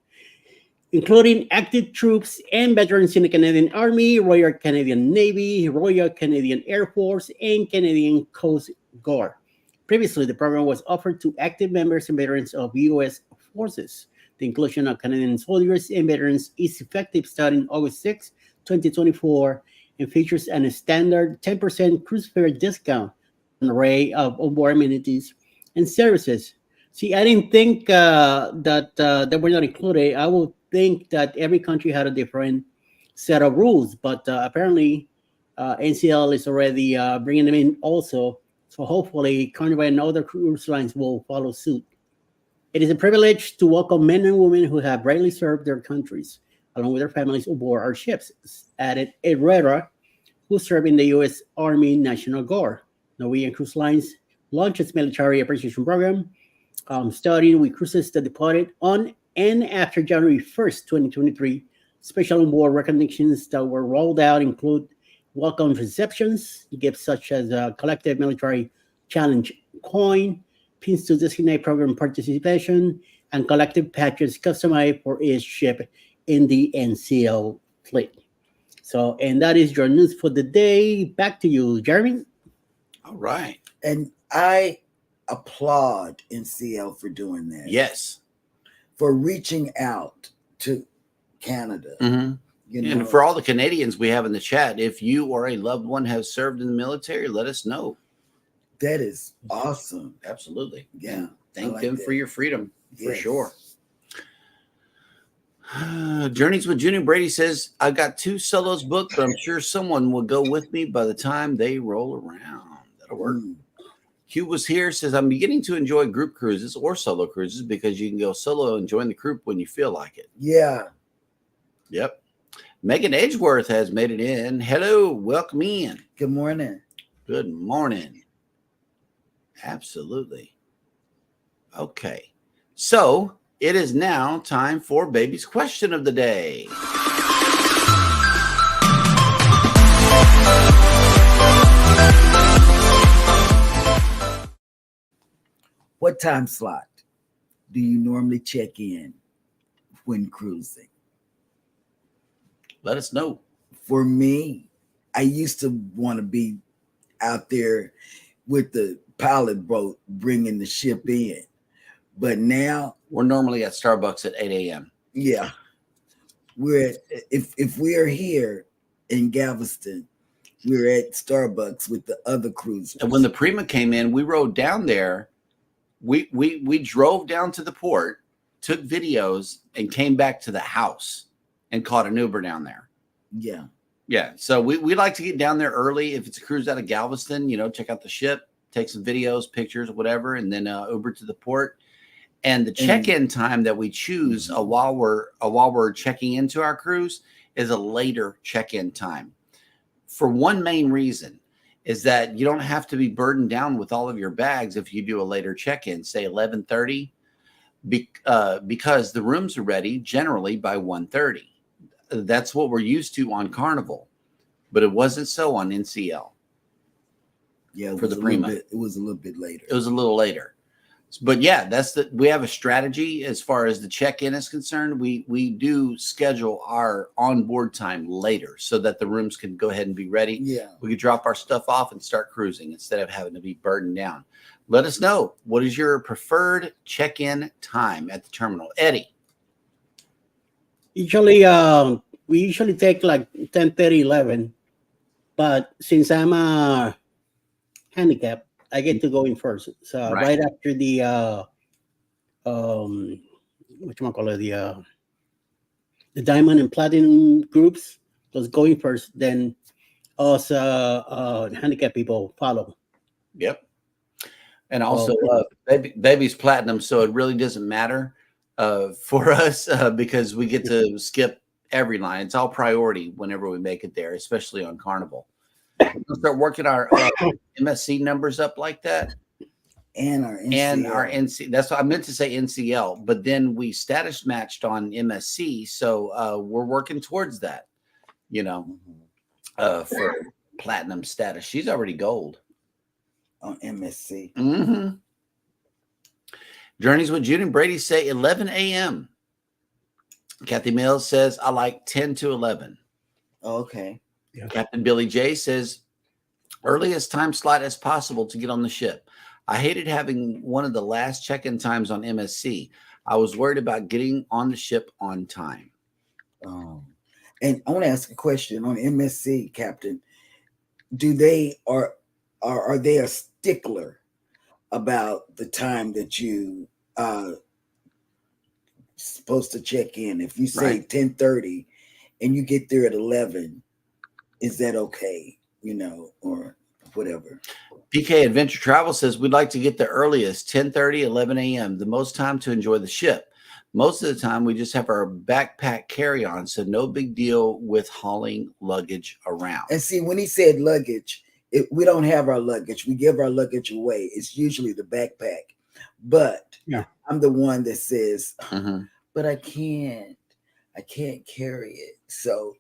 including active troops and veterans in the Canadian Army, Royal Canadian Navy, Royal Canadian Air Force, and Canadian Coast Guard. Previously, the program was offered to active members and veterans of U.S. forces. The inclusion of Canadian soldiers and veterans is effective starting August 6, 2024, and features a standard 10% cruise fare discount with an array of onboard amenities and services. See, I didn't think that were not included. I would think that every country had a different set of rules, but apparently NCL is already bringing them in also. So hopefully Carnival and other cruise lines will follow suit. It is a privilege to welcome men and women who have bravely served their countries, along with their families aboard our ships, added Herrera, who served in the U.S. Army National Guard. Norwegian Cruise Lines launched its military appreciation program, starting with cruises that departed on and after January 1st, 2023. Special onboard recognitions that were rolled out include welcome receptions, gifts such as a collective military challenge coin, pins to designate program participation, and collective patches customized for each ship in the NCL fleet. So, and that is your news for the day. Back to you, Jeremy. All right. And I applaud NCL for doing that. Yes. For reaching out to Canada. Mm-hmm. You know, and for all the Canadians we have in the chat, if you or a loved one has served in the military, let us know. that is awesome. Absolutely. Yeah. Thank like them that. for your freedom, for Yes. sure. Journeys with Junior Brady says, I got 2 solos booked, but I'm sure someone will go with me by the time they roll around. That'll work. Hugh was here, says, I'm beginning to enjoy group cruises or solo cruises because you can go solo and join the group when you feel like it. Yeah. Yep. Megan Edgeworth has made it in. Hello, welcome in. Good morning. Good morning. Absolutely. Okay. So it is now time for Baby's question of the day. What time slot do you normally check in when cruising? Let us know. For me, I used to want to be out there with the pilot boat bringing the ship in. But now We're normally at Starbucks at 8 a.m. Yeah, we're at, if we are here in Galveston, we're at Starbucks with the other cruisers. And when the Prima came in, we rode down there. We drove down to the port, took videos, and came back to the house and caught an Uber down there. Yeah. Yeah. So we like to get down there early. If it's a cruise out of Galveston, check out the ship, take some videos, pictures, whatever, and then Uber to the port. And the check-in time that we choose while we're checking into our cruise is a later check-in time. For one main reason is that you don't have to be burdened down with all of your bags if you do a later check-in, say 11:30, because the rooms are ready generally by 1:30. That's what we're used to on Carnival, but it wasn't so on NCL. Yeah, for the Prima, it was a little bit later. It was a little later. But yeah, we have a strategy as far as the check-in is concerned. We do schedule our onboard time later so that the rooms can go ahead and be ready. Yeah. We could drop our stuff off and start cruising instead of having to be burdened down. Let us know, what is your preferred check-in time at the terminal? Eddie. Usually, we usually take like 10:30, 11. But since I'm a handicap, I get to go in first. So right after the whatchamacallit, the diamond and platinum groups, those going first, then us handicap people follow. Yep. And also baby's platinum, so it really doesn't matter for us because we get to skip every line. It's all priority whenever we make it there, especially on Carnival. We'll start working our MSC numbers up like that. And our NC. That's what I meant to say, NCL, but then we status matched on MSC. So we're working towards that, for platinum status. She's already gold on MSC. Mm-hmm. Journeys with Jude and Brady say 11 a.m. Kathy Mills says, I like 10 to 11. Oh, okay. Yeah. Captain Billy J says, earliest time slot as possible to get on the ship. I hated having one of the last check-in times on MSC. I was worried about getting on the ship on time. And I want to ask a question on MSC, Captain. Do they are they a stickler about the time that you supposed to check in? If you say 10:30 and you get there at 11, is that okay? Or whatever. PK Adventure Travel says we'd like to get the earliest 10:30, 11 a.m. the most time to enjoy the ship. Most of the time we just have our backpack carry-on, so no big deal with hauling luggage around. And see, when he said luggage, we don't have our luggage. We give our luggage away. It's usually the backpack. But I'm the one that says, but I can't carry it. So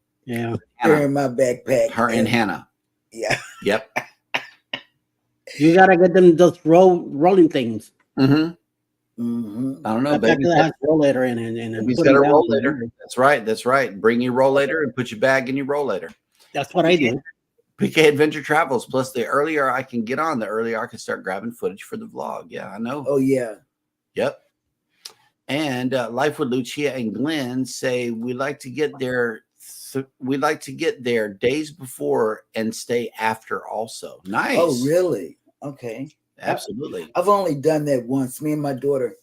carrying my backpack. Her and Hannah. Yeah. Yep. You gotta get them those rolling things. Mm-hmm. Mm-hmm. I don't know, baby. Has rollator and he's got a rollator. That's right. Bring your rollator and put your bag in your rollator. That's what I do. PK Adventure Travels. Plus, the earlier I can get on, the earlier I can start grabbing footage for the vlog. Yeah, I know. Oh yeah. Yep. And Life with Lucia and Glenn say we like to get there. We like to get there days before and stay after also. Nice. Oh, really? Okay. Absolutely. I've only done that once. Me and my daughter,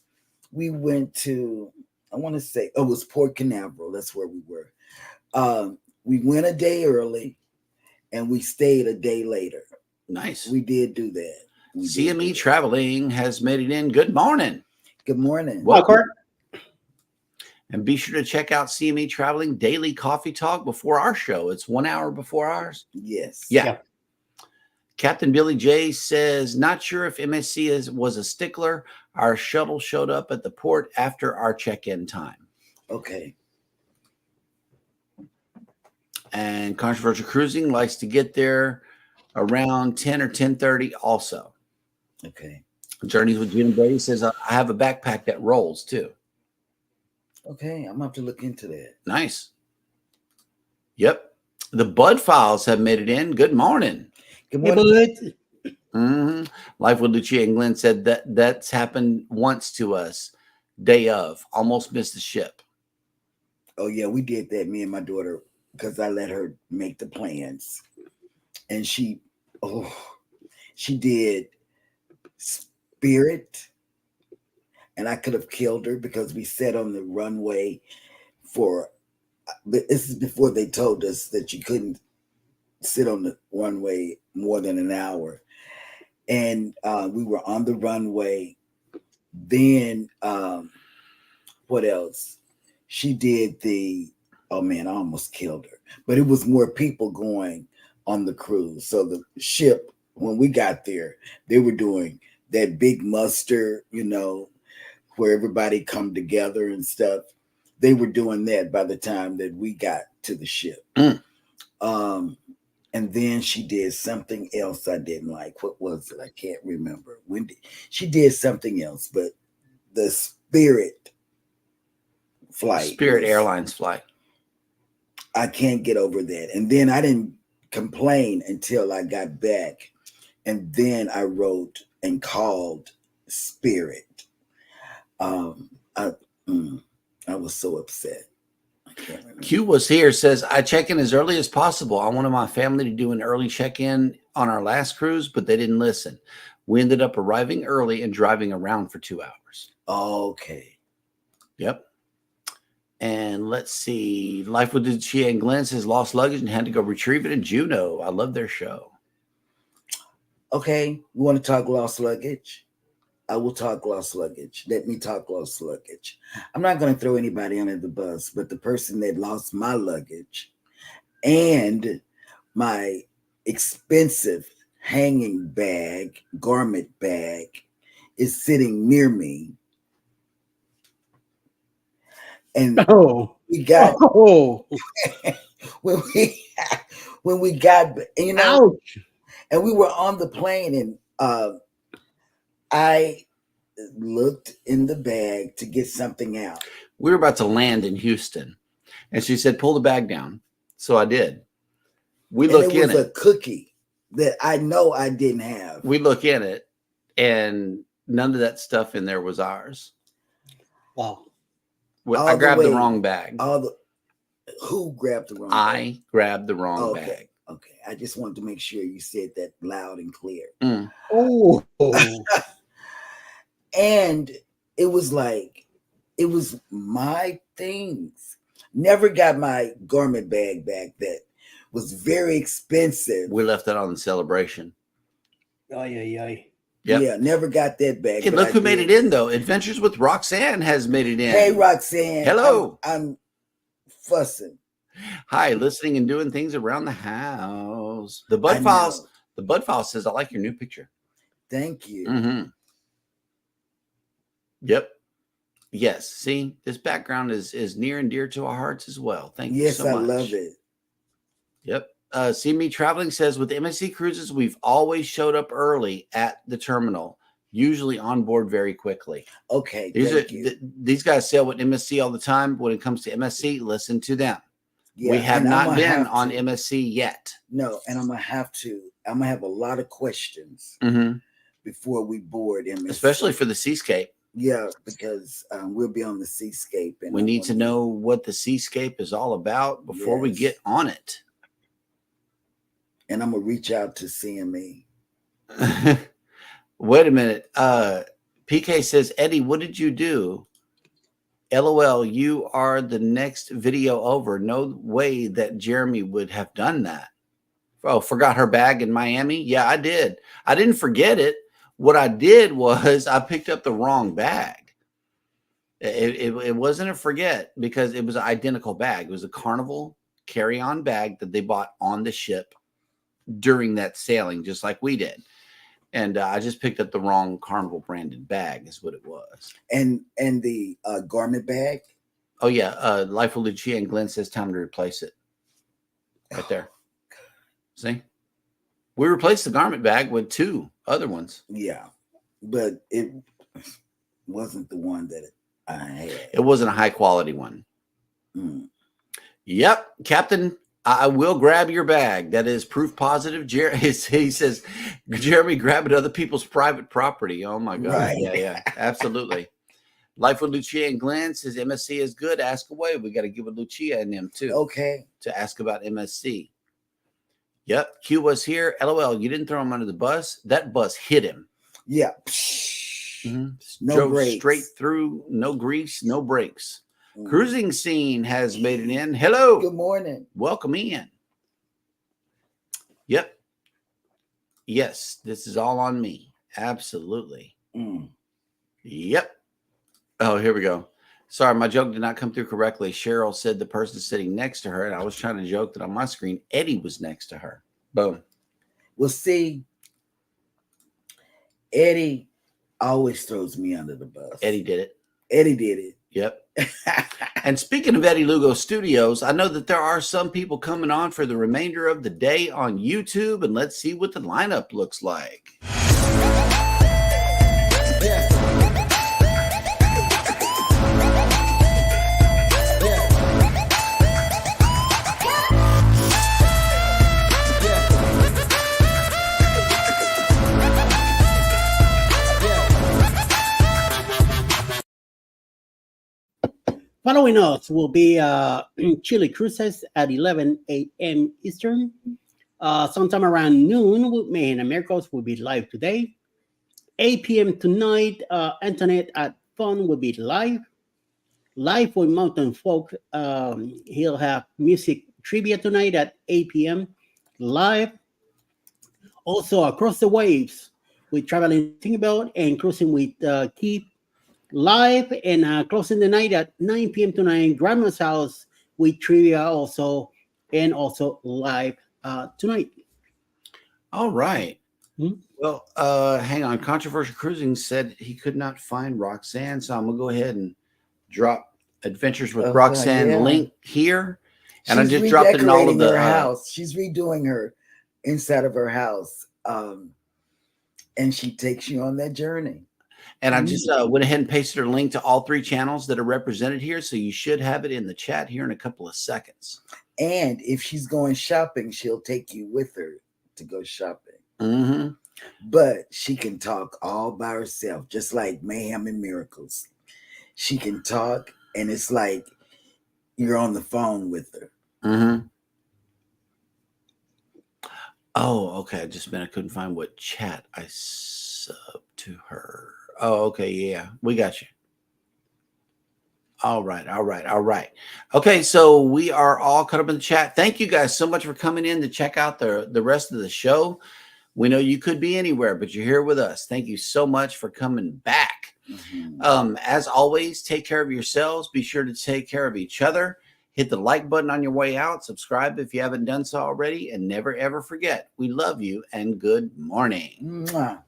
we went to, I want to say, it was Port Canaveral. That's where we were. We went a day early and we stayed a day later. Nice. We did do that. CME Traveling has made it in. Good morning. Good morning. Welcome. And be sure to check out CME Traveling Daily Coffee Talk before our show. It's 1 hour before ours. Yes. Yeah. Captain Billy J says, not sure if MSC was a stickler. Our shuttle showed up at the port after our check-in time. Okay. And Controversial Cruising likes to get there around 10 or 10:30 also. Okay. Journeys with Jim Brady says, I have a backpack that rolls too. Okay, I'm going to have to look into that. Nice. Yep. The Bud Files have made it in. Good morning. Good morning. Life with Lucia and Glenn said that's happened once to us. Day of, almost missed the ship. Oh yeah, we did that. Me and my daughter, because I let her make the plans, and she did Spirit, and I could have killed her because we sat on the runway for. This is before they told us that you couldn't sit on the runway more than an hour, and we were on the runway. Then what else? She did oh man, I almost killed her. But it was more people going on the cruise. So the ship, when we got there, they were doing that big muster, where everybody come together and stuff. They were doing that by the time that we got to the ship. And then she did something else I didn't like. What was it? I can't remember. She did something else, but the Spirit flight. Spirit Airlines flight. I can't get over that. And then I didn't complain until I got back. And then I wrote and called Spirit. I was so upset. I can't remember. Q was here, says, I check in as early as possible. I wanted my family to do an early check-in on our last cruise, but they didn't listen. We ended up arriving early and driving around for 2 hours. Okay. Yep. And let's see. Life with Lucia and Glenn says lost luggage and had to go retrieve it in Juneau. I love their show. Okay. You want to talk lost luggage? I will talk lost luggage. Let me talk lost luggage. I'm not going to throw anybody under the bus, but the person that lost my luggage and my expensive hanging bag, garment bag, is sitting near me. And we got when we got, ouch. And we were on the plane, and I looked in the bag to get something out. We were about to land in Houston, and she said, "Pull the bag down." So I did. We look in it. It was a cookie that I know I didn't have. We look in it, and none of that stuff in there was ours. Wow. I grabbed the wrong bag. Who grabbed the wrong bag? I grabbed the wrong bag. Okay. I just wanted to make sure you said that loud and clear. Oh. And it was like, it was my things. Never got my garment bag back that was very expensive. We left that on the Celebration. Yep. Yeah, never got that back. Hey, look who made it in, though. Adventures with Roxanne has made it in. Hey, Roxanne. Hello. I'm fussing. Hi, listening and doing things around the house. The Bud Files says, I like your new picture. Thank you. Mm-hmm. Yep. Yes. See, this background is near and dear to our hearts as well. Thank you so much. Yes, I love it. Yep. See Me Traveling says, with MSC Cruises, we've always showed up early at the terminal, usually on board very quickly. Okay. These guys sail with MSC all the time. When it comes to MSC, listen to them. Yeah, we have not been on MSC yet. No, and I'm gonna have a lot of questions before we board MSC. Especially for the Seascape. Yeah, because we'll be on the Seascape. And we need to know what the Seascape is all about before we get on it. And I'm going to reach out to CME. Wait a minute. PK says, Eddie, what did you do? LOL, you are the next video over. No way that Jeremy would have done that. Oh, forgot her bag in Miami? Yeah, I did. I didn't forget it. What I did was I picked up the wrong bag. It wasn't a forget because it was an identical bag. It was a Carnival carry-on bag that they bought on the ship during that sailing, just like we did. And I just picked up the wrong Carnival branded bag is what it was. And the garment bag? Oh, yeah. Life of Lucia and Glenn says time to replace it. Right there. See? We replaced the garment bag with 2 other ones. Yeah. But it wasn't the one that I had. It wasn't a high quality one. Yep. Captain I will grab your bag. That is proof positive. He says, Jeremy, grabbing other people's private property. Oh my God. Right. Yeah, absolutely. Life with Lucia and Glenn says MSC is good. Ask away. We got to give with Lucia and them too. Okay. To ask about MSC. Yep. Q was here. LOL. You didn't throw him under the bus. That bus hit him. Yeah. No Drove brakes. straight through. No grease. No brakes. Mm. Cruising Scene has made it in. Hello. Good morning. Welcome in. Yep. Yes, this is all on me. Absolutely. Mm. Yep. Oh, here we go. Sorry, my joke did not come through correctly. Cheryl said the person sitting next to her, and I was trying to joke that on my screen, Eddie was next to her. Boom. Well, see, Eddie always throws me under the bus. Eddie did it. Eddie did it. Yep. And speaking of Eddie Lugo Studios, I know that there are some people coming on for the remainder of the day on YouTube, and let's see what the lineup looks like. Following us will be Chile Cruises at 11 a.m. Eastern. Sometime around noon, May and Americas will be live today. 8 p.m. tonight, Antoinette at Fun will be live. Live with Mountain Folk. He'll have music trivia tonight at 8 p.m. live. Also, Across the Waves with Traveling Thinkabout and Cruising with Keith live, and closing the night at 9 p.m. tonight, Grandma's House with trivia also, and also live tonight. All right. Hmm? Well, hang on. Controversial Cruising said he could not find Roxanne, so I'm going to go ahead and drop Adventures with Roxanne link here. And I just dropped it in all of the her house. She's redoing her inside of her house, and she takes you on that journey. And I just went ahead and pasted her link to all three channels that are represented here. So you should have it in the chat here in a couple of seconds. And if she's going shopping, she'll take you with her to go shopping. Mm-hmm. But she can talk all by herself, just like Mayhem and Miracles. She can talk, and it's like you're on the phone with her. Mm-hmm. Oh, okay. I couldn't find what chat I subbed to her. Oh, okay. Yeah, we got you. All right. Okay, so we are all caught up in the chat. Thank you guys so much for coming in to check out the rest of the show. We know you could be anywhere, but you're here with us. Thank you so much for coming back. Mm-hmm. As always, take care of yourselves. Be sure to take care of each other. Hit the like button on your way out. Subscribe if you haven't done so already. And never, ever forget, we love you and good morning. Mwah.